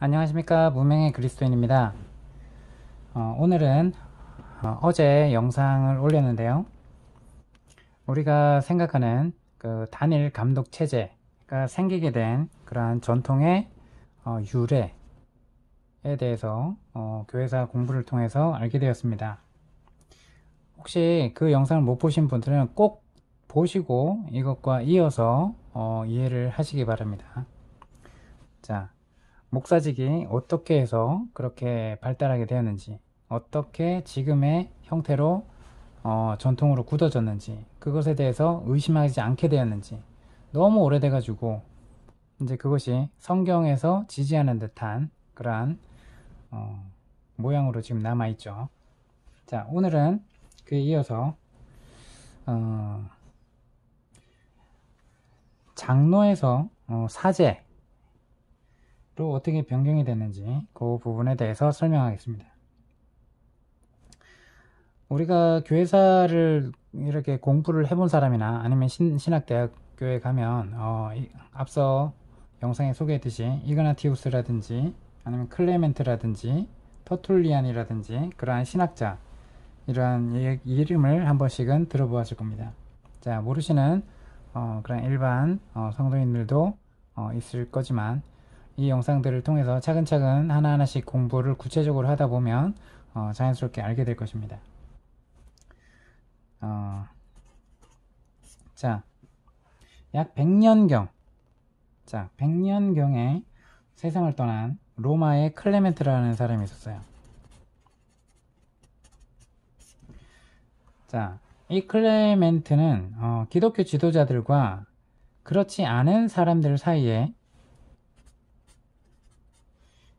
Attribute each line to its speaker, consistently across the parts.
Speaker 1: 안녕하십니까. 무명의 그리스도인입니다. 오늘은 어제 영상을 올렸는데요. 우리가 생각하는 그 단일 감독 체제가 생기게 된 그러한 전통의 유래에 대해서 교회사 공부를 통해서 알게 되었습니다. 혹시 그 영상을 못 보신 분들은 꼭 보시고 이것과 이어서 이해를 하시기 바랍니다. 자, 목사직이 어떻게 해서 그렇게 발달하게 되었는지, 어떻게 지금의 형태로 전통으로 굳어졌는지, 그것에 대해서 의심하지 않게 되었는지, 너무 오래돼 가지고 이제 그것이 성경에서 지지하는 듯한 그러한 모양으로 지금 남아 있죠. 자, 오늘은 그에 이어서 장로에서 사제로 어떻게 변경이 됐는지 그 부분에 대해서 설명하겠습니다. 우리가 교회사를 이렇게 공부를 해본 사람이나 아니면 신학대학교에 가면 앞서 영상에 소개했듯이 이그나티우스라든지 아니면 클레멘트라든지 터툴리안이라든지 그러한 신학자 이러한 이름을 한 번씩은 들어보았을 겁니다. 자, 모르시는 그런 일반 성도인들도 있을 거지만 이 영상들을 통해서 차근차근 하나하나씩 공부를 구체적으로 하다 보면 자연스럽게 알게 될 것입니다. 자, 약 100년경, 자, 100년경에 세상을 떠난 로마의 클레멘트라는 사람이 있었어요. 자, 이 클레멘트는 기독교 지도자들과 그렇지 않은 사람들 사이에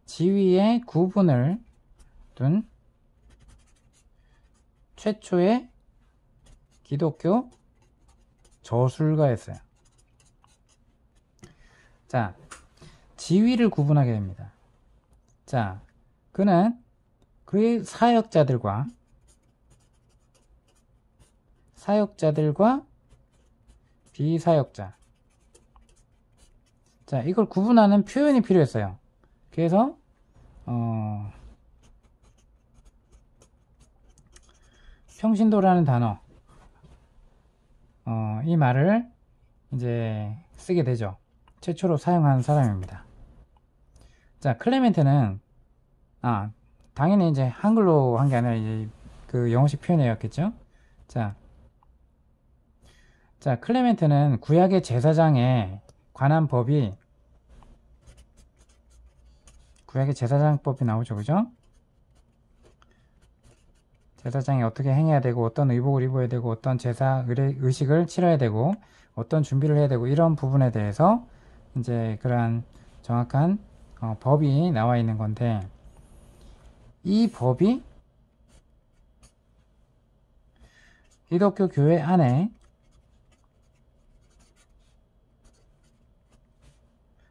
Speaker 1: 지위의 구분을 둔 최초의 기독교 저술가였어요. 자, 지위를 구분하게 됩니다. 자, 그는 그의 사역자들과 비사역자, 자, 이걸 구분하는 표현이 필요했어요. 그래서 평신도라는 단어, 이 말을 이제 쓰게 되죠. 최초로 사용한 사람입니다. 자, 클레멘트는 당연히 이제 한글로 한 게 아니라 이제 그 영어식 표현이었겠죠. 자, 클레멘트는 구약의 제사장에 관한 법이 구약의 제사장법이 나오죠, 그죠? 제사장이 어떻게 행해야 되고 어떤 의복을 입어야 되고 어떤 제사 의식을 치러야 되고 어떤 준비를 해야 되고 이런 부분에 대해서 이제 그러한 정확한 법이 나와 있는 건데, 이 법이 기독교 교회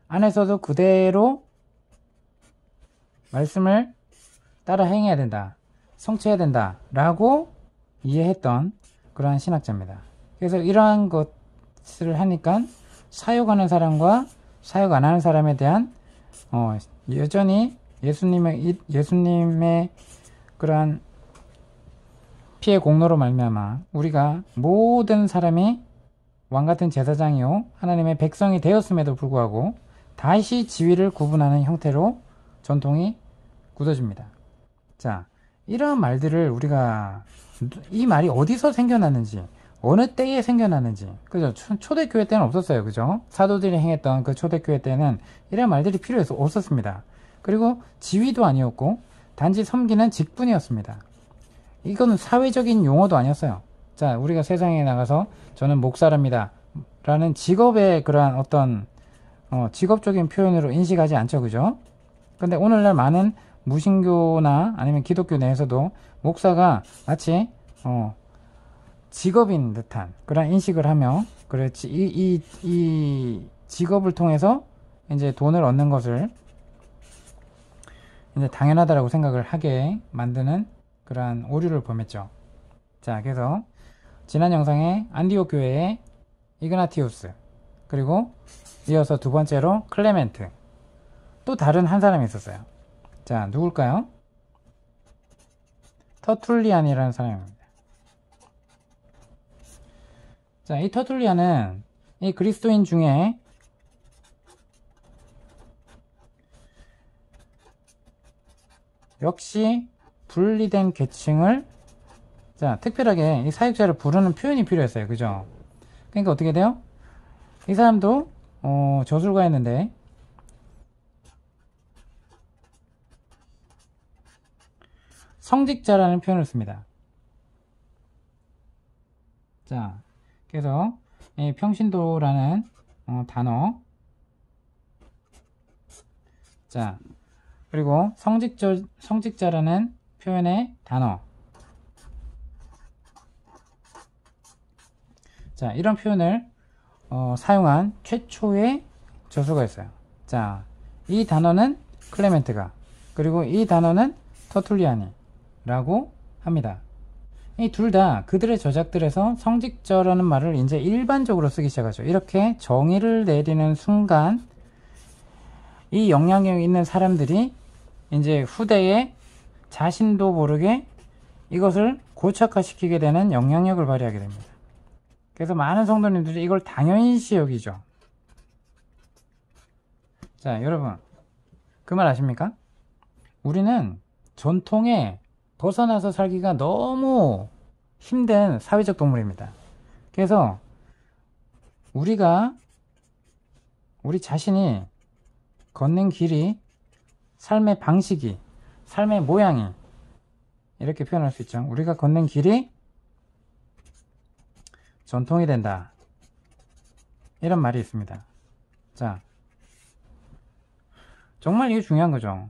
Speaker 1: 안에서도 그대로 말씀을 따라 행해야 된다, 성취해야 된다 라고 이해했던 그러한 신학자입니다. 그래서 이러한 것을 하니까 사역하는 사람과 사역 안 하는 사람에 대한 여전히 예수님의 그러한 피해 공로로 말미암아 우리가 모든 사람이 왕같은 제사장이요 하나님의 백성이 되었음에도 불구하고 다시 지위를 구분하는 형태로 전통이 굳어집니다. 자, 이러한 말들을 우리가 이 말이 어디서 생겨났는지, 어느 때에 생겨났는지, 그죠? 초대교회 때는 없었어요, 그죠? 사도들이 행했던 그 초대교회 때는 이런 말들이 필요해서 없었습니다. 그리고 지위도 아니었고 단지 섬기는 직분이었습니다. 이거는 사회적인 용어도 아니었어요. 자, 우리가 세상에 나가서 저는 목사랍니다 라는 직업의 그러한 어떤 직업적인 표현으로 인식하지 않죠, 그죠? 근데 오늘날 많은 무신교나 아니면 기독교 내에서도 목사가 마치 직업인 듯한 그런 인식을 하며, 그렇지, 이 직업을 통해서 이제 돈을 얻는 것을 이제 당연하다라고 생각을 하게 만드는 그러한 오류를 범했죠. 자, 그래서 지난 영상에 안디옥 교회의 이그나티우스, 그리고 이어서 두 번째로 클레멘트, 또 다른 한 사람이 있었어요. 자, 누굴까요? 터툴리안이라는 사람입니다. 자, 이 터툴리안은 이 그리스도인 중에 역시 분리된 계층을, 자, 특별하게 이 사역자를 부르는 표현이 필요했어요. 그죠? 그러니까 어떻게 돼요? 이 사람도 저술가였는데 성직자라는 표현을 씁니다. 자, 그래서 이 평신도라는 단어, 자, 그리고 성직자라는 표현의 단어, 자, 이런 표현을 사용한 최초의 저술가였어요. 자, 이 단어는 클레멘트가, 그리고 이 단어는 터툴리안이라고 합니다. 이 둘 다 그들의 저작들에서 성직자라는 말을 이제 일반적으로 쓰기 시작하죠. 이렇게 정의를 내리는 순간 이 영향력 있는 사람들이 이제 후대에 자신도 모르게 이것을 고착화시키게 되는 영향력을 발휘하게 됩니다. 그래서 많은 성도님들이 이걸 당연시 여기죠. 자, 여러분, 그 말 아십니까? 우리는 전통에 벗어나서 살기가 너무 힘든 사회적 동물입니다. 그래서 우리 자신이 걷는 길이, 삶의 방식이, 삶의 모양이, 이렇게 표현할 수 있죠. 우리가 걷는 길이 전통이 된다, 이런 말이 있습니다. 자, 정말 이게 중요한 거죠.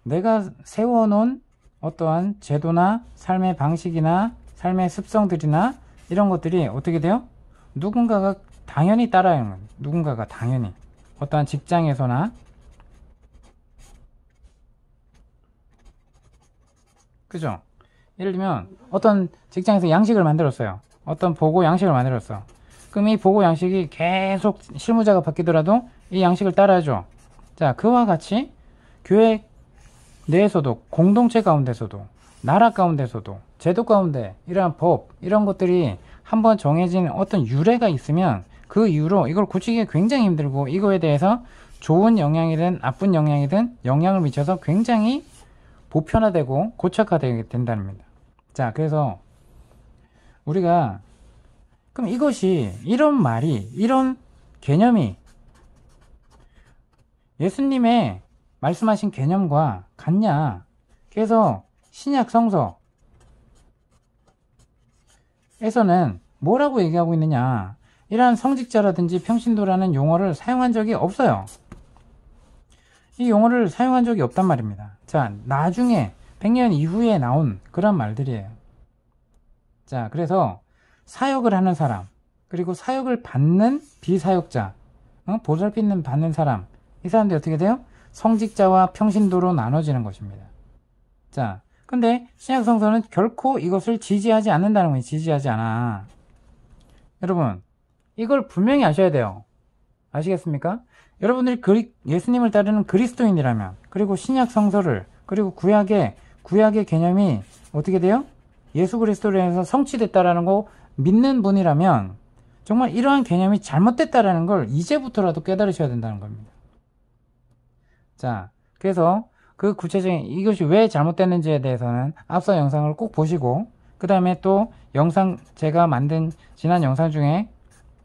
Speaker 1: 내가 세워놓은 어떠한 제도나 삶의 방식이나 삶의 습성들이나 이런 것들이 어떻게 돼요? 누군가가 당연히 따라하는 거예요. 누군가가 당연히 어떠한 직장에서나, 그죠? 예를 들면 어떤 직장에서 양식을 만들었어요. 어떤 보고 양식을 만들었어. 그럼 이 보고 양식이 계속 실무자가 바뀌더라도 이 양식을 따라하죠. 자, 그와 같이 교회 내에서도, 공동체 가운데서도, 나라 가운데서도, 제도 가운데 이러한 법, 이런 것들이 한번 정해진 어떤 유래가 있으면 그 이후로 이걸 고치기가 굉장히 힘들고, 이거에 대해서 좋은 영향이든 나쁜 영향이든 영향을 미쳐서 굉장히 보편화되고 고착화되게 된다는 겁니다. 자, 그래서 우리가, 그럼 이것이, 이런 말이, 이런 개념이 예수님의 말씀하신 개념과 같냐? 그래서 신약 성서에서는 뭐라고 얘기하고 있느냐? 이러한 성직자라든지 평신도라는 용어를 사용한 적이 없어요. 이 용어를 사용한 적이 없단 말입니다. 자, 나중에 100년 이후에 나온 그런 말들이에요. 자, 그래서 사역을 하는 사람, 그리고 사역을 받는 비사역자, 보살핌을 받는 사람, 이 사람들이 어떻게 돼요? 성직자와 평신도로 나눠지는 것입니다. 자, 근데 신약 성서는 결코 이것을 지지하지 않는다는 거예요. 지지하지 않아. 여러분, 이걸 분명히 아셔야 돼요. 아시겠습니까? 여러분들이 예수님을 따르는 그리스도인이라면, 그리고 신약 성서를, 그리고 구약의 개념이 어떻게 돼요? 예수 그리스도로 인해서 성취됐다라는 거 믿는 분이라면 정말 이러한 개념이 잘못됐다라는 걸 이제부터라도 깨달으셔야 된다는 겁니다. 자, 그래서 그 구체적인 이것이 왜 잘못됐는지에 대해서는 앞서 영상을 꼭 보시고, 그 다음에 또 영상, 제가 만든 지난 영상 중에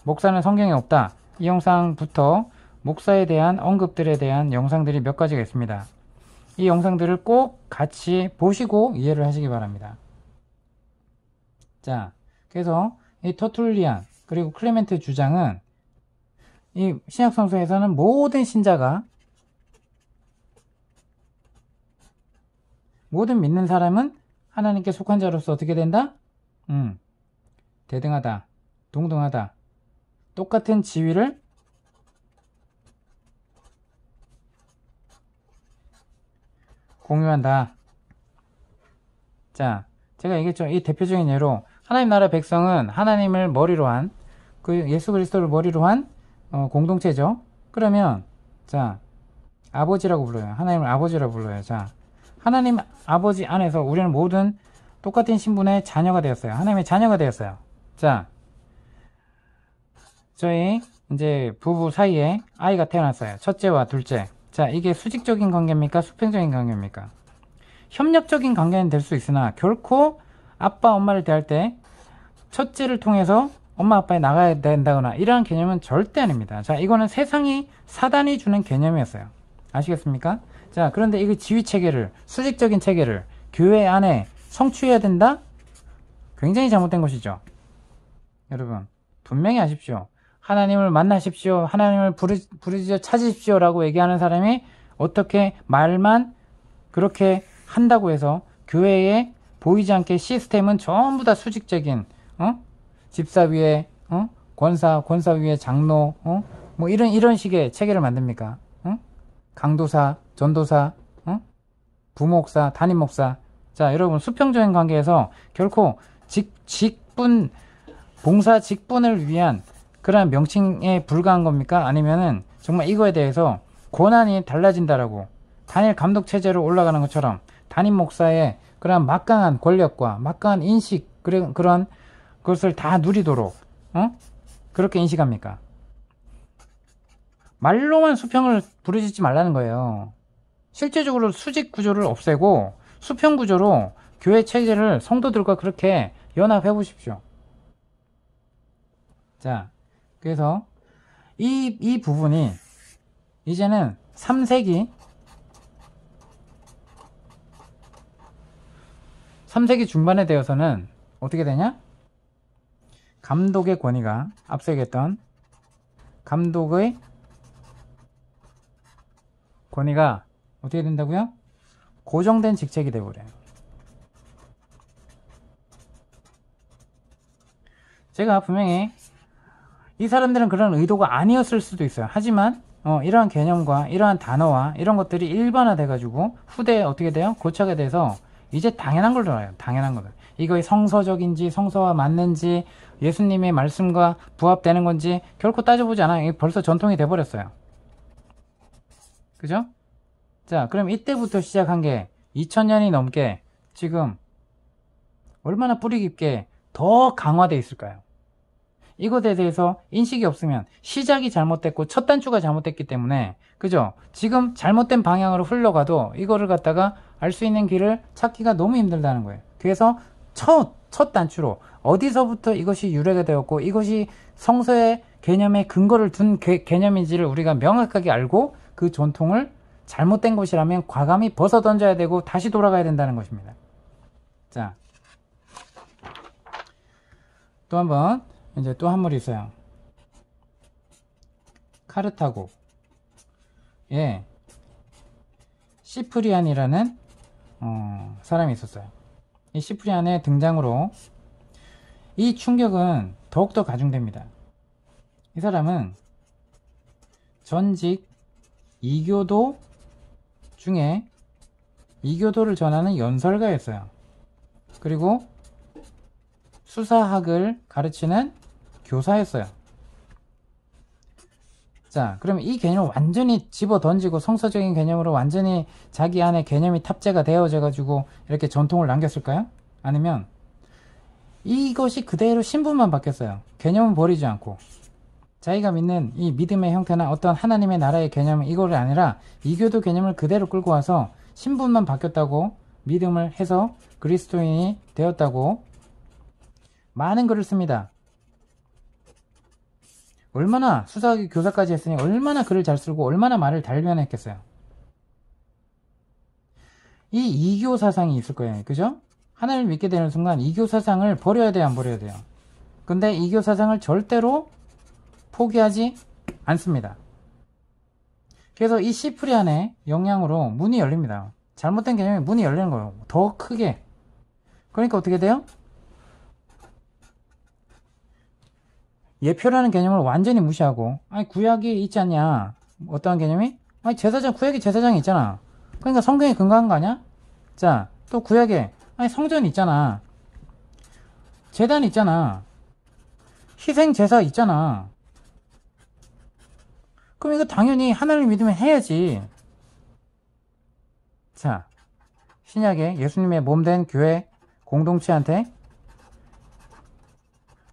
Speaker 1: 목사는 성경에 없다, 이 영상부터 목사에 대한 언급들에 대한 영상들이 몇 가지가 있습니다. 이 영상들을 꼭 같이 보시고 이해를 하시기 바랍니다. 자, 그래서 이 터툴리안 그리고 클레멘트 주장은 이 신약 성서에서는 모든 신자가, 모든 믿는 사람은 하나님께 속한 자로서 어떻게 된다? 대등하다, 동등하다, 똑같은 지위를 공유한다. 자, 제가 얘기했죠. 이 대표적인 예로 하나님 나라 백성은 하나님을 머리로 한, 그 예수 그리스도를 머리로 한 공동체죠. 그러면 자, 아버지라고 불러요. 하나님을 아버지라고 불러요. 자, 하나님 아버지 안에서 우리는 모든 똑같은 신분의 자녀가 되었어요. 하나님의 자녀가 되었어요. 자, 저희 이제 부부 사이에 아이가 태어났어요. 첫째와 둘째. 자, 이게 수직적인 관계입니까? 수평적인 관계입니까? 협력적인 관계는 될 수 있으나 결코 아빠 엄마를 대할 때 첫째를 통해서 엄마 아빠에 나가야 된다거나 이러한 개념은 절대 아닙니다. 자, 이거는 세상이 사단이 주는 개념이었어요. 아시겠습니까? 자, 그런데 이거 지위체계를, 수직적인 체계를 교회 안에 성취해야 된다? 굉장히 잘못된 것이죠. 여러분, 분명히 아십시오. 하나님을 만나십시오. 하나님을 부르짖어 찾으십시오. 라고 얘기하는 사람이 어떻게 말만 그렇게 한다고 해서 교회에 보이지 않게 시스템은 전부 다 수직적인, 집사 위에, 권사 위에 장로, 뭐 이런 식의 체계를 만듭니까? 강도사, 전도사, 부목사, 담임목사. 자, 여러분, 수평적인 관계에서 결코 직분, 봉사 직분을 위한 그러한 명칭에 불과한 겁니까? 아니면은 정말 이거에 대해서 권한이 달라진다라고 단일 감독 체제로 올라가는 것처럼 담임 목사의 그러한 막강한 권력과 막강한 인식, 그런 것을 다 누리도록, 그렇게 인식합니까? 말로만 수평을 부르짖지 말라는 거예요. 실제적으로 수직 구조를 없애고 수평 구조로 교회 체제를 성도들과 그렇게 연합해 보십시오. 자, 그래서 이 부분이 이제는 3세기 중반에 되어서는 어떻게 되냐? 감독의 권위가 앞서 얘기했던 감독의 권위가 어떻게 된다고요? 고정된 직책이 되어버려요. 제가 분명히 이 사람들은 그런 의도가 아니었을 수도 있어요. 하지만 이러한 개념과 이러한 단어와 이런 것들이 일반화돼 가지고 후대에 어떻게 돼요? 고착이 돼서 이제 당연한 걸로 알아요. 당연한 거를. 이거의 성서적인지 성서와 맞는지 예수님의 말씀과 부합되는 건지 결코 따져보지 않아요. 벌써 전통이 돼버렸어요. 그죠? 자, 그럼 이때부터 시작한 게 2000년이 넘게 지금 얼마나 뿌리 깊게 더 강화되어 있을까요? 이것에 대해서 인식이 없으면 시작이 잘못됐고 첫 단추가 잘못됐기 때문에, 그죠? 지금 잘못된 방향으로 흘러가도 이거를 갖다가 알 수 있는 길을 찾기가 너무 힘들다는 거예요. 그래서 첫 단추로 어디서부터 이것이 유래가 되었고 이것이 성서의 개념에 근거를 둔 개념인지를 우리가 명확하게 알고 그 전통을 잘못된 것이라면 과감히 벗어 던져야 되고 다시 돌아가야 된다는 것입니다. 자, 또 한번 이제 또 한 물이 있어요. 카르타고. 예. 시프리안이라는 사람이 있었어요. 이 시프리안의 등장으로 이 충격은 더욱더 가중됩니다. 이 사람은 전직 이교도 중에 이교도를 전하는 연설가였어요. 그리고 수사학을 가르치는 교사였어요. 자, 그럼 이 개념을 완전히 집어 던지고 성서적인 개념으로 완전히 자기 안에 개념이 탑재가 되어져 가지고 이렇게 전통을 남겼을까요? 아니면 이것이 그대로 신분만 바뀌었어요. 개념은 버리지 않고 자기가 믿는 이 믿음의 형태나 어떤 하나님의 나라의 개념, 이거를 아니라 이교도 개념을 그대로 끌고 와서 신분만 바뀌었다고 믿음을 해서 그리스도인이 되었다고 많은 글을 씁니다. 얼마나 수사학위 교사까지 했으니 얼마나 글을 잘 쓰고 얼마나 말을 달변했겠어요. 이 이교 사상이 있을 거예요. 그죠? 하나님을 믿게 되는 순간 이교 사상을 버려야 돼요, 안 버려야 돼요? 근데 이교 사상을 절대로 포기하지 않습니다. 그래서 이 시프리안의 영향으로 문이 열립니다. 잘못된 개념에 문이 열리는 거예요. 더 크게. 그러니까 어떻게 돼요? 예표라는 개념을 완전히 무시하고, 아니 구약이 있지 않냐? 어떠한 개념이? 아니 제사장, 구약에 제사장이 있잖아. 그러니까 성경에 근거한 거 아니야? 자, 또 구약에 아니 성전이 있잖아. 제단 있잖아. 희생 제사 있잖아. 그럼 이거 당연히 하나님을 믿으면 해야지. 자, 신약에 예수님의 몸된 교회 공동체한테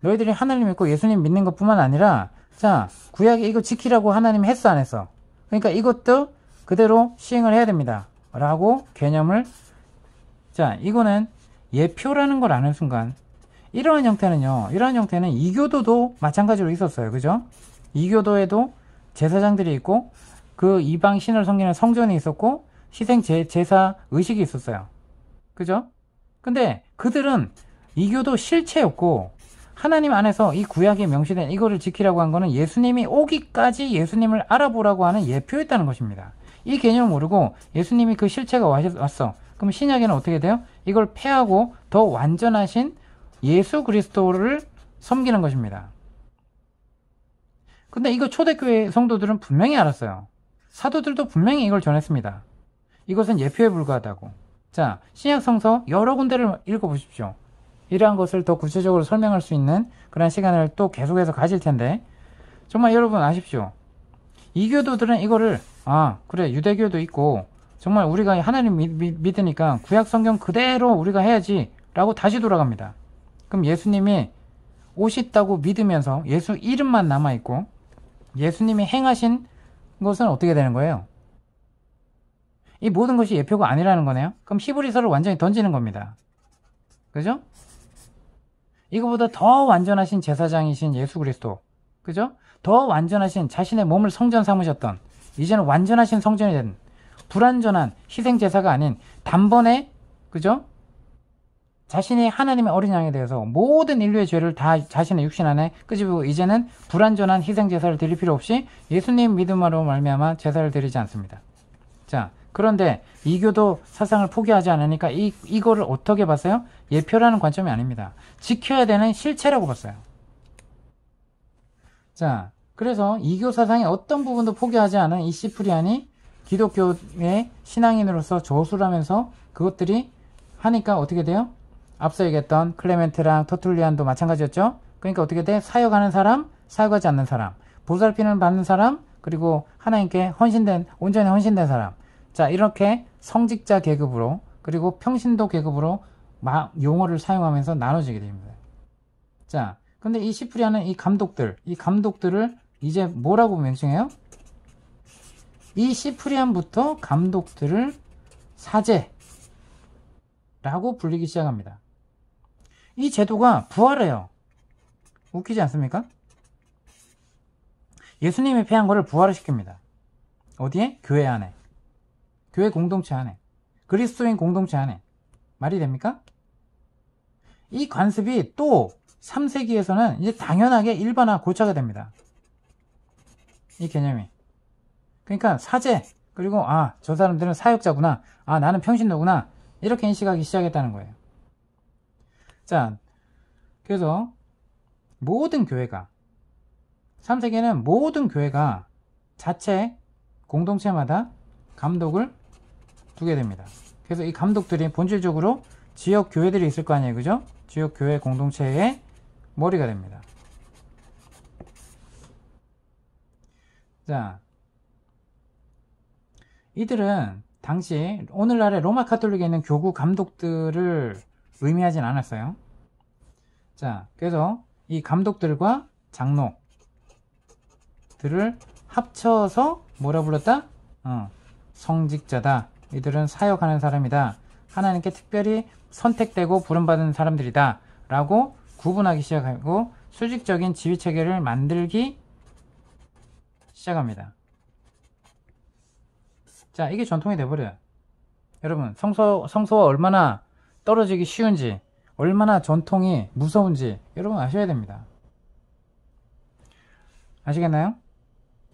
Speaker 1: 너희들이 하나님 믿고 예수님 믿는 것뿐만 아니라 자, 구약에 이거 지키라고 하나님이 했어 안 했어? 그러니까 이것도 그대로 시행을 해야 됩니다. 라고 개념을 자, 이거는 예표라는 걸 아는 순간 이러한 형태는 이교도도 마찬가지로 있었어요. 그죠? 이교도에도 제사장들이 있고 그 이방 신을 섬기는 성전이 있었고 희생 제사 의식이 있었어요. 그죠? 근데 그들은 이교도 실체였고 하나님 안에서 이 구약에 명시된 이거를 지키라고 한 거는 예수님이 오기까지 예수님을 알아보라고 하는 예표였다는 것입니다. 이 개념을 모르고 예수님이 그 실체가 왔어. 그럼 신약에는 어떻게 돼요? 이걸 폐하고 더 완전하신 예수 그리스도를 섬기는 것입니다. 근데 이거 초대교회 성도들은 분명히 알았어요. 사도들도 분명히 이걸 전했습니다. 이것은 예표에 불과하다고. 자, 신약 성서 여러 군데를 읽어보십시오. 이러한 것을 더 구체적으로 설명할 수 있는 그런 시간을 또 계속해서 가질 텐데 정말 여러분 아십시오. 이교도들은 이거를 그래 유대교도 있고 정말 우리가 하나님 믿으니까 구약 성경 그대로 우리가 해야지 라고 다시 돌아갑니다. 그럼 예수님이 오셨다고 믿으면서 예수 이름만 남아있고 예수님이 행하신 것은 어떻게 되는 거예요? 이 모든 것이 예표가 아니라는 거네요. 그럼 히브리서를 완전히 던지는 겁니다. 그죠? 이거보다 더 완전하신 제사장이신 예수 그리스도, 그죠? 더 완전하신 자신의 몸을 성전 삼으셨던 이제는 완전하신 성전이 된 불완전한 희생 제사가 아닌 단번에, 그죠? 자신이 하나님의 어린 양에 대해서 모든 인류의 죄를 다 자신의 육신 안에 끄집고 이제는 불완전한 희생 제사를 드릴 필요 없이 예수님 믿음으로 말미암아 제사를 드리지 않습니다. 자, 그런데 이교도 사상을 포기하지 않으니까 이거를 어떻게 봤어요? 예표라는 관점이 아닙니다. 지켜야 되는 실체라고 봤어요. 자, 그래서 이교 사상의 어떤 부분도 포기하지 않은 이 시프리안이 기독교의 신앙인으로서 저술하면서 그것들이 하니까 어떻게 돼요? 앞서 얘기했던 클레멘트랑 터툴리안도 마찬가지였죠. 그러니까 어떻게 돼? 사역하는 사람, 사역하지 않는 사람, 보살핌을 받는 사람, 그리고 하나님께 온전히 헌신된 사람. 자, 이렇게 성직자 계급으로 그리고 평신도 계급으로 용어를 사용하면서 나눠지게 됩니다. 자, 근데 이 시프리아는 이 감독들을 이제 뭐라고 명칭해요? 이 시프리안부터 감독들을 사제라고 불리기 시작합니다. 이 제도가 부활해요. 웃기지 않습니까? 예수님이 폐한 거를 부활을 시킵니다. 어디에? 교회 안에. 교회 공동체 안에. 그리스도인 공동체 안에. 말이 됩니까? 이 관습이 또 3세기에서는 이제 당연하게 일반화 고차가 됩니다. 이 개념이. 그러니까 사제, 그리고 저 사람들은 사역자구나. 나는 평신도구나. 이렇게 인식하기 시작했다는 거예요. 자, 그래서 모든 교회가 3세기에는 모든 교회가 자체 공동체마다 감독을 두게 됩니다. 그래서 이 감독들이 본질적으로 지역 교회들이 있을 거 아니에요, 그죠? 지역 교회 공동체의 머리가 됩니다. 자, 이들은 당시 오늘날의 로마 카톨릭에 있는 교구 감독들을 의미하진 않았어요. 자, 그래서 이 감독들과 장로들을 합쳐서 뭐라 불렀다? 성직자다. 이들은 사역하는 사람이다. 하나님께 특별히 선택되고 부름받은 사람들이다. 라고 구분하기 시작하고 수직적인 지휘체계를 만들기 시작합니다. 자, 이게 전통이 돼버려요. 여러분, 성서와 얼마나 떨어지기 쉬운지, 얼마나 전통이 무서운지 여러분 아셔야 됩니다. 아시겠나요?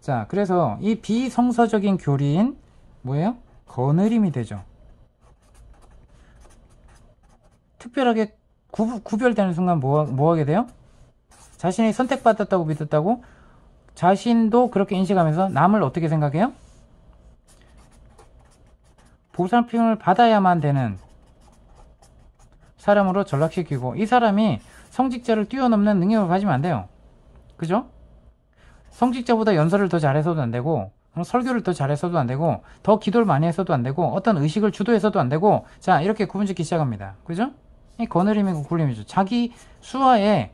Speaker 1: 자, 그래서 이 비성서적인 교리인 뭐예요? 거느림이 되죠. 특별하게 구별되는 순간 뭐 하게 돼요? 자신이 선택받았다고 믿었다고 자신도 그렇게 인식하면서 남을 어떻게 생각해요? 보살핌을 받아야만 되는 사람으로 전락시키고 이 사람이 성직자를 뛰어넘는 능력을 가지면 안 돼요. 그죠? 성직자보다 연설을 더 잘해서도 안 되고 설교를 더 잘했어도 안 되고, 더 기도를 많이 했어도 안 되고, 어떤 의식을 주도해서도 안 되고, 자, 이렇게 구분짓기 시작합니다. 그죠? 이 거느림이고 굴림이죠. 자기 수하에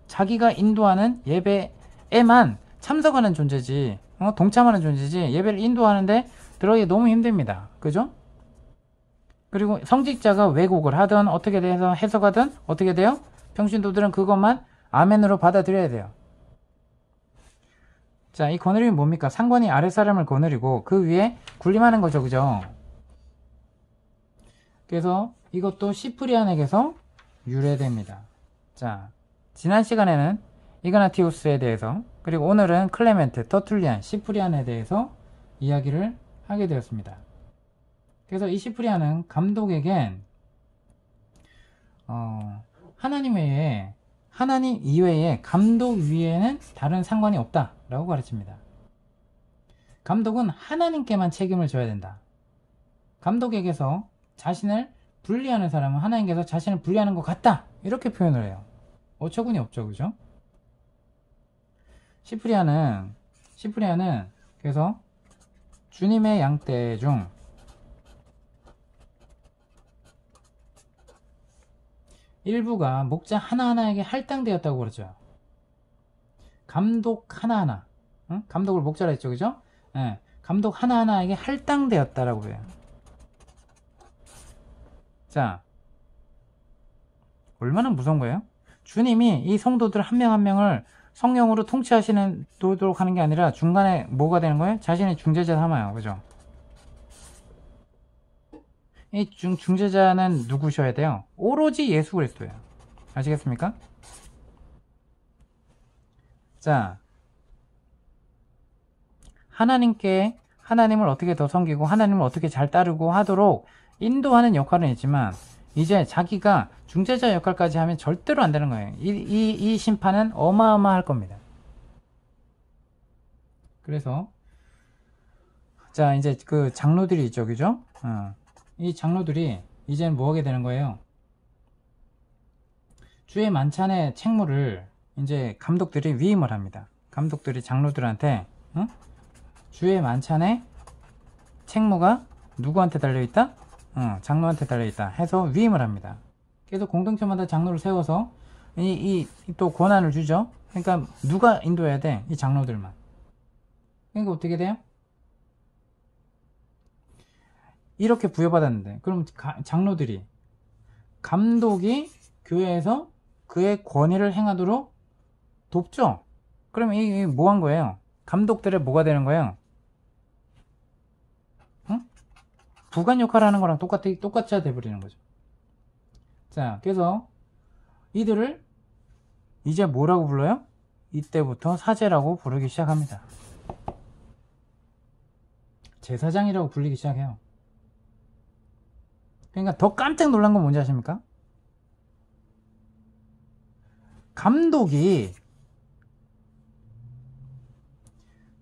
Speaker 1: 자기가 인도하는 예배에만 참석하는 존재지, 동참하는 존재지, 예배를 인도하는데 들어가기 너무 힘듭니다. 그죠? 그리고 성직자가 왜곡을 하든 어떻게 돼서 해석하든 어떻게 돼요? 평신도들은 그것만 아멘으로 받아들여야 돼요. 자, 이 거느림이 뭡니까? 상관이 아랫사람을 거느리고 그 위에 군림하는 거죠. 그죠? 그래서 이것도 시프리안에게서 유래됩니다. 자, 지난 시간에는 이그나티우스에 대해서, 그리고 오늘은 클레멘트, 터툴리안, 시프리안에 대해서 이야기를 하게 되었습니다. 그래서 이 시프리안은 감독에겐 하나님 이외에 감독 위에는 다른 상관이 없다 라고 가르칩니다. 감독은 하나님께만 책임을 져야 된다. 감독에게서 자신을 분리하는 사람은 하나님께서 자신을 분리하는 것 같다, 이렇게 표현을 해요. 어처구니 없죠. 그죠? 시프리안은 그래서 주님의 양떼 중 일부가 목자 하나하나에게 할당되었다고 그러죠. 감독 하나하나, 응? 감독을 목자라 했죠. 그죠? 네. 감독 하나하나에게 할당되었다라고 해요. 자, 얼마나 무서운 거예요? 주님이 이 성도들 한 명 한 명을 성령으로 통치하시는 도록 하는 게 아니라 중간에 뭐가 되는 거예요? 자신의 중재자 삼아요. 그죠? 이 중재자는 누구셔야 돼요? 오로지 예수 그리스도예요. 아시겠습니까? 자, 하나님을 어떻게 더 섬기고 하나님을 어떻게 잘 따르고 하도록 인도하는 역할은 있지만, 이제 자기가 중재자 역할까지 하면 절대로 안 되는 거예요. 이 심판은 어마어마할 겁니다. 그래서 자, 이제 그 장로들이 있죠. 그죠? 이 장로들이 이제는 뭐 하게 되는 거예요? 주의 만찬의 책무를 이제 감독들이 위임을 합니다. 감독들이 장로들한테, 주의 만찬의 책무가 누구한테 달려있다? 장로한테 달려있다 해서 위임을 합니다. 그래서 공동체마다 장로를 세워서 또 권한을 주죠. 그러니까 누가 인도해야 돼? 이 장로들만. 그러니까 어떻게 돼요? 이렇게 부여받았는데, 그럼 장로들이, 감독이 교회에서 그의 권위를 행하도록 돕죠? 그럼 이게 뭐 한 거예요? 감독들의 뭐가 되는 거예요? 부관 역할을 하는 거랑 똑같이 돼버리는 거죠. 자, 그래서 이들을 이제 뭐라고 불러요? 이때부터 사제라고 부르기 시작합니다. 제사장이라고 불리기 시작해요. 그러니까 더 깜짝 놀란 건 뭔지 아십니까? 감독이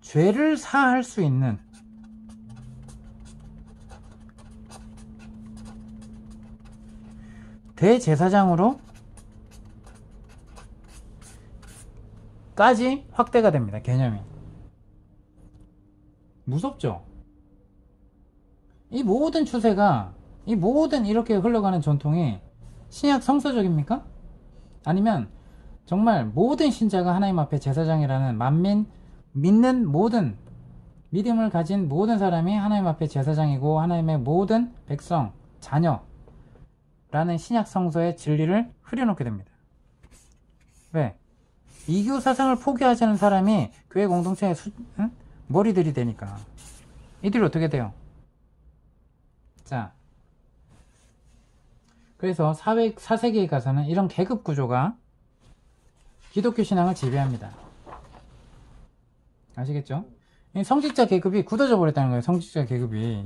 Speaker 1: 죄를 사할 수 있는 대제사장으로 까지 확대가 됩니다. 개념이. 무섭죠? 이 모든 추세가, 이 모든 이렇게 흘러가는 전통이 신약 성서적입니까? 아니면 정말 모든 신자가 하나님 앞에 제사장이라는 믿는 모든, 믿음을 가진 모든 사람이 하나님 앞에 제사장이고 하나님의 모든 백성, 자녀라는 신약 성서의 진리를 흐려놓게 됩니다. 왜? 이교 사상을 포기하자는 사람이 교회 공동체의 머리들이 되니까. 이들이 어떻게 돼요? 자, 그래서 4세기에 가서는 이런 계급 구조가 기독교 신앙을 지배합니다. 아시겠죠? 성직자 계급이 굳어져 버렸다는 거예요. 성직자 계급이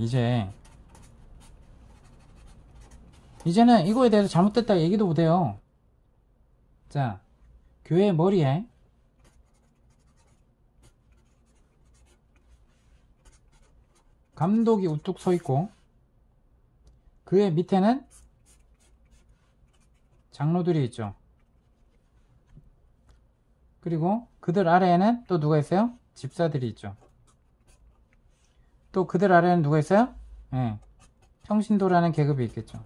Speaker 1: 이제는 이거에 대해서 잘못됐다 얘기도 못해요. 자, 교회 머리에 감독이 우뚝 서 있고 그의 밑에는 장로들이 있죠. 그리고 그들 아래에는 또 누가 있어요? 집사들이 있죠. 또 그들 아래는 누가 있어요? 예, 평신도라는 계급이 있겠죠.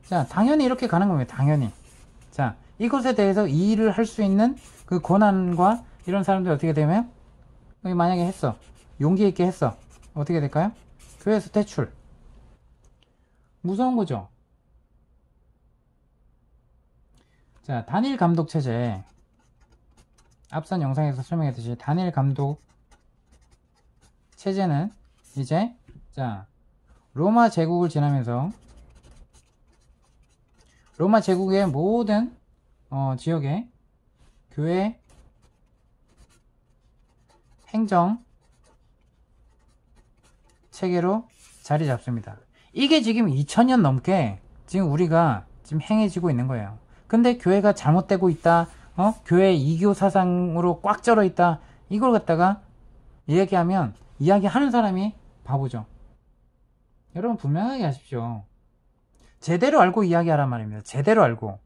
Speaker 1: 자, 당연히 이렇게 가는 겁니다. 당연히. 자, 이것에 대해서 이 일을 할 수 있는 그 권한과 이런 사람들이 어떻게 되면, 만약에 했어, 용기 있게 했어, 어떻게 될까요? 교회에서 퇴출. 무서운 거죠. 자, 단일 감독 체제. 앞선 영상에서 설명했듯이 단일 감독 체제는 이제, 자, 로마 제국을 지나면서 로마 제국의 모든 지역에 교회 행정 체계로 자리 잡습니다. 이게 지금 2000년 넘게 지금 우리가 지금 행해지고 있는 거예요. 근데 교회가 잘못되고 있다, 교회 이교 사상으로 꽉 쩔어 있다, 이걸 갖다가 이야기하는 사람이 바보죠. 여러분 분명하게 하십시오. 제대로 알고 이야기하란 말입니다. 제대로 알고.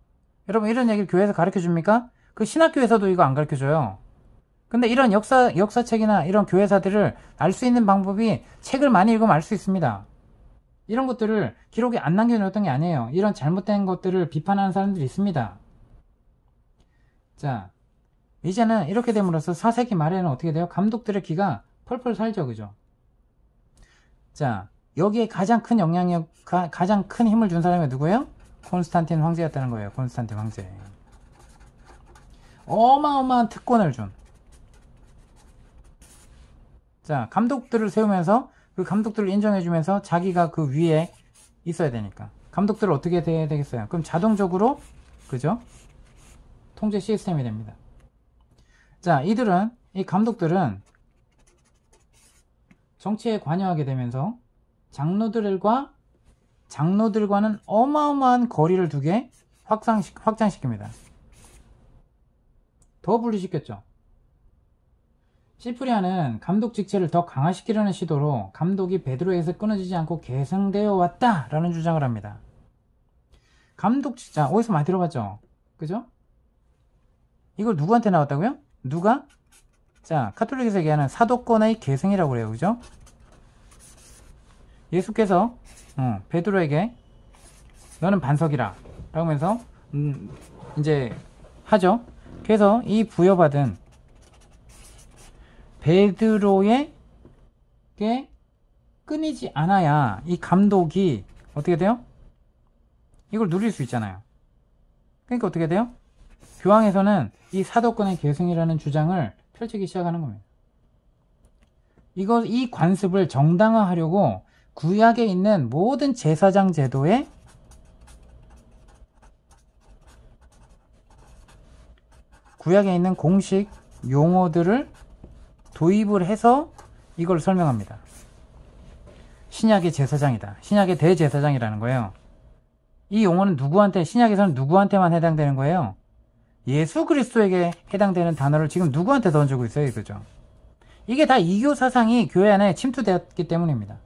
Speaker 1: 여러분 이런 얘기를 교회에서 가르쳐 줍니까? 그 신학교에서도 이거 안 가르쳐 줘요. 근데 이런 역사책이나 이런 교회사들을 알 수 있는 방법이 책을 많이 읽으면 알 수 있습니다. 이런 것들을 기록에 안 남겨놓았던 게 아니에요. 이런 잘못된 것들을 비판하는 사람들이 있습니다. 자, 이제는 이렇게 됨으로써 4세기 말에는 어떻게 돼요? 감독들의 기가 펄펄 살죠. 그죠? 자, 여기에 가장 큰 가장 큰 힘을 준 사람이 누구예요? 콘스탄틴 황제였다는 거예요. 콘스탄틴 황제. 어마어마한 특권을 준. 자, 감독들을 세우면서 그 감독들을 인정해주면서 자기가 그 위에 있어야 되니까. 감독들을 어떻게 돼야 되겠어요? 그럼 자동적으로, 그죠? 통제 시스템이 됩니다. 자, 이 감독들은 정치에 관여하게 되면서 장로들과는 어마어마한 거리를 두게 확장시킵니다. 더 분리시켰죠. 시프리안은 감독 직책을 더 강화시키려는 시도로 감독이 베드로에서 끊어지지 않고 계승되어 왔다라는 주장을 합니다. 감독 직책, 어디서 많이 들어봤죠? 그죠? 이걸 누구한테 나왔다고요? 누가? 자, 카톨릭에서 얘기하는 사도권의 계승이라고 그래요. 그죠? 예수께서 베드로에게 너는 반석이라 라고 하면서 이제 하죠. 그래서 이 부여받은 베드로에게 끊이지 않아야 이 감독이 어떻게 돼요? 이걸 누릴 수 있잖아요. 그러니까 어떻게 돼요? 교황에서는 이 사도권의 계승이라는 주장을 펼치기 시작하는 겁니다. 이 관습을 정당화하려고 구약에 있는 모든 제사장 제도에 구약에 있는 공식 용어들을 도입을 해서 이걸 설명합니다. 신약의 제사장이다. 신약의 대제사장이라는 거예요. 이 용어는 신약에서는 누구한테만 해당되는 거예요? 예수 그리스도에게 해당되는 단어를 지금 누구한테 던지고 있어요? 그죠? 이게 다 이교 사상이 교회 안에 침투되었기 때문입니다.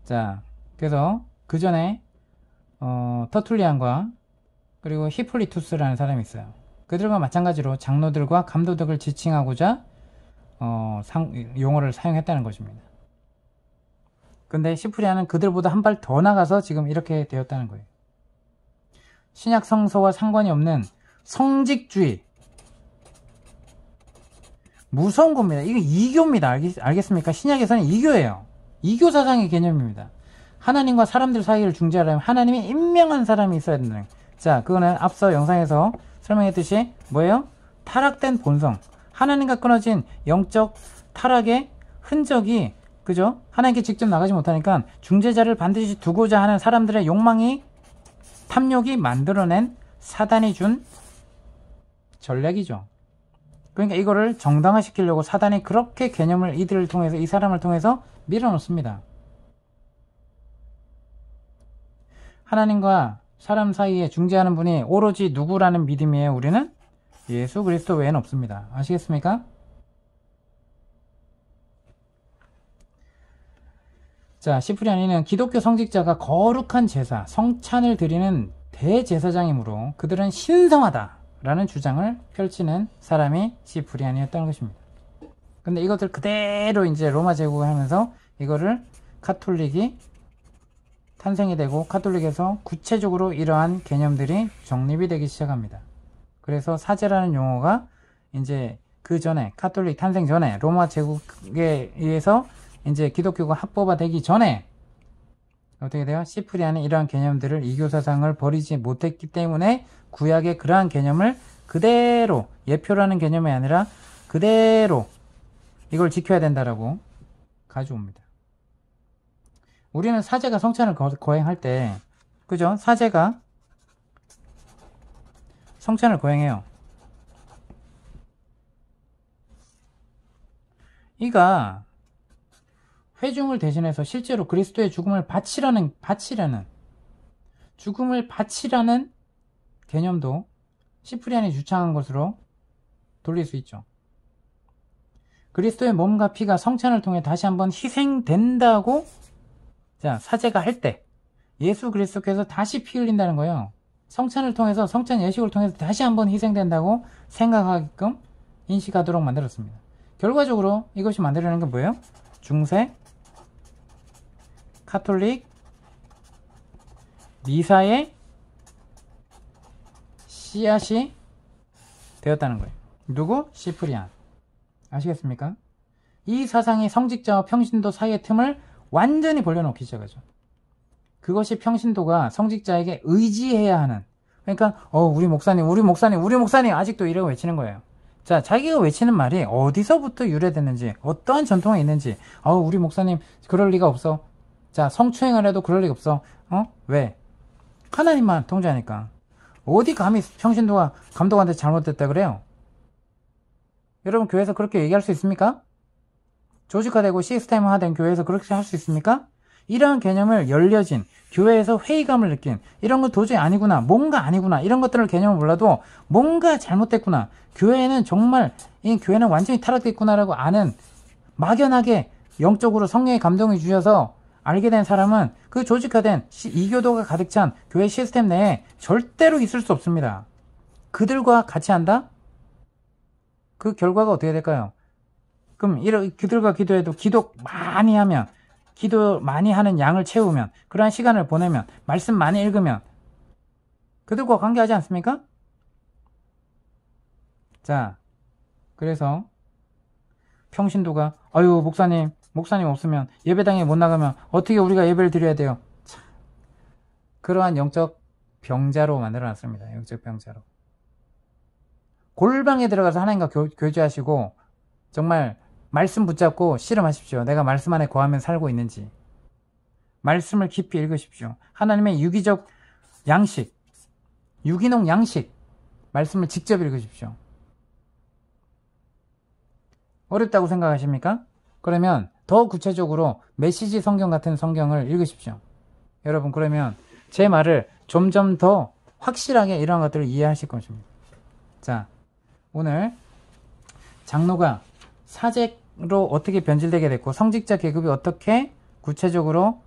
Speaker 1: 자, 그래서 그 전에 터툴리안과 그리고 히폴리투스라는 사람이 있어요. 그들과 마찬가지로 장로들과 감독들을 지칭하고자 용어를 사용했다는 것입니다. 근데 시프리안은 그들보다 한 발 더 나가서 지금 이렇게 되었다는 거예요. 신약 성서와 상관이 없는 성직주의. 무서운 겁니다. 이거 이교입니다. 알겠습니까? 신약에서는 이교예요. 이교 사상의 개념입니다. 하나님과 사람들 사이를 중재하려면 하나님이 임명한 사람이 있어야 된다. 자, 그거는 앞서 영상에서 설명했듯이 뭐예요? 타락된 본성. 하나님과 끊어진 영적 타락의 흔적이, 그죠? 하나님께 직접 나가지 못하니까 중재자를 반드시 두고자 하는 사람들의 탐욕이 만들어낸 사단이 준 전략이죠. 그러니까 이거를 정당화시키려고 사단이 그렇게 개념을 이 사람을 통해서 밀어넣습니다. 하나님과 사람 사이에 중재하는 분이 오로지 누구라는 믿음이에요. 우리는 예수 그리스도 외에는 없습니다. 아시겠습니까? 자, 시프리안이는 기독교 성직자가 거룩한 제사, 성찬을 드리는 대제사장이므로 그들은 신성하다라는 주장을 펼치는 사람이 시프리안이었다는 것입니다. 근데 이것들 그대로 이제 로마 제국을 하면서 이거를 카톨릭이 탄생이 되고 카톨릭에서 구체적으로 이러한 개념들이 정립이 되기 시작합니다. 그래서 사제라는 용어가 이제 그 전에 카톨릭 탄생 전에 로마 제국에 의해서 이제 기독교가 합법화되기 전에 어떻게 돼요? 시프리안이 이러한 개념들을 이교 사상을 버리지 못했기 때문에 구약의 그러한 개념을 그대로 예표라는 개념이 아니라 그대로 이걸 지켜야 된다라고 가져옵니다. 우리는 사제가 성찬을 거행할 때, 그죠? 사제가 성찬을 거행해요. 이가 회중을 대신해서 실제로 그리스도의 죽음을 바치라는 개념도 시프리안이 주창한 것으로 돌릴 수 있죠. 그리스도의 몸과 피가 성찬을 통해 다시 한번 희생된다고, 자, 사제가 할 때 예수 그리스도께서 다시 피 흘린다는 거예요. 성찬을 통해서, 성찬 예식을 통해서 다시 한번 희생된다고 생각하게끔 인식하도록 만들었습니다. 결과적으로 이것이 만들어내는 게 뭐예요? 중세 카톨릭 미사의 씨앗이 되었다는 거예요. 누구? 시프리안. 아시겠습니까? 이 사상이 성직자와 평신도 사이의 틈을 완전히 벌려놓기 시작하죠. 그것이 평신도가 성직자에게 의지해야 하는, 그러니까 우리 목사님 아직도 이라고 외치는 거예요. 자, 자기가 외치는 말이 어디서부터 유래됐는지, 어떠한 전통이 있는지, 우리 목사님 그럴 리가 없어. 자, 성추행을 해도 그럴 리가 없어. 왜? 하나님만 통제하니까. 어디 감히 평신도가 감독한테 잘못됐다 그래요? 여러분, 교회에서 그렇게 얘기할 수 있습니까? 조직화되고 시스템화된 교회에서 그렇게 할 수 있습니까? 이러한 개념을 열려진 교회에서 회의감을 느낀, 이런 거 도저히 아니구나, 뭔가 아니구나, 이런 것들을 개념을 몰라도 뭔가 잘못됐구나, 교회는 정말, 이 교회는 완전히 타락됐구나라고 아는, 막연하게 영적으로 성령의 감동이 주셔서 알게 된 사람은 그 조직화된 이교도가 가득 찬 교회 시스템 내에 절대로 있을 수 없습니다. 그들과 같이 한다? 그 결과가 어떻게 될까요? 그럼 그들과 기도해도 기도 많이 하면, 기도 많이 하는 양을 채우면, 그러한 시간을 보내면, 말씀 많이 읽으면 그들과 관계하지 않습니까? 자, 그래서 평신도가 목사님 없으면, 예배당에 못 나가면 어떻게 우리가 예배를 드려야 돼요? 참, 그러한 영적 병자로 만들어놨습니다. 영적 병자로. 골방에 들어가서 하나님과 교제하시고 정말 말씀 붙잡고 씨름하십시오. 내가 말씀 안에 거하면 살고 있는지. 말씀을 깊이 읽으십시오. 하나님의 유기적 양식, 유기농 양식, 말씀을 직접 읽으십시오. 어렵다고 생각하십니까? 그러면 더 구체적으로 메시지 성경 같은 성경을 읽으십시오. 여러분, 그러면 제 말을 점점 더 확실하게 이러한 것들을 이해하실 것입니다. 자, 오늘 장로가 사제로 어떻게 변질되게 됐고 성직자 계급이 어떻게 구체적으로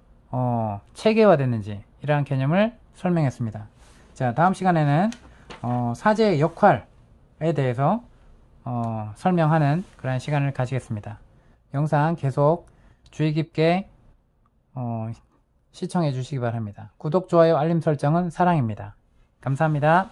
Speaker 1: 체계화됐는지, 이러한 개념을 설명했습니다. 자, 다음 시간에는 사제의 역할에 대해서 설명하는 그런 시간을 가지겠습니다. 영상 계속 주의 깊게 시청해 주시기 바랍니다. 구독, 좋아요, 알림 설정은 사랑입니다. 감사합니다.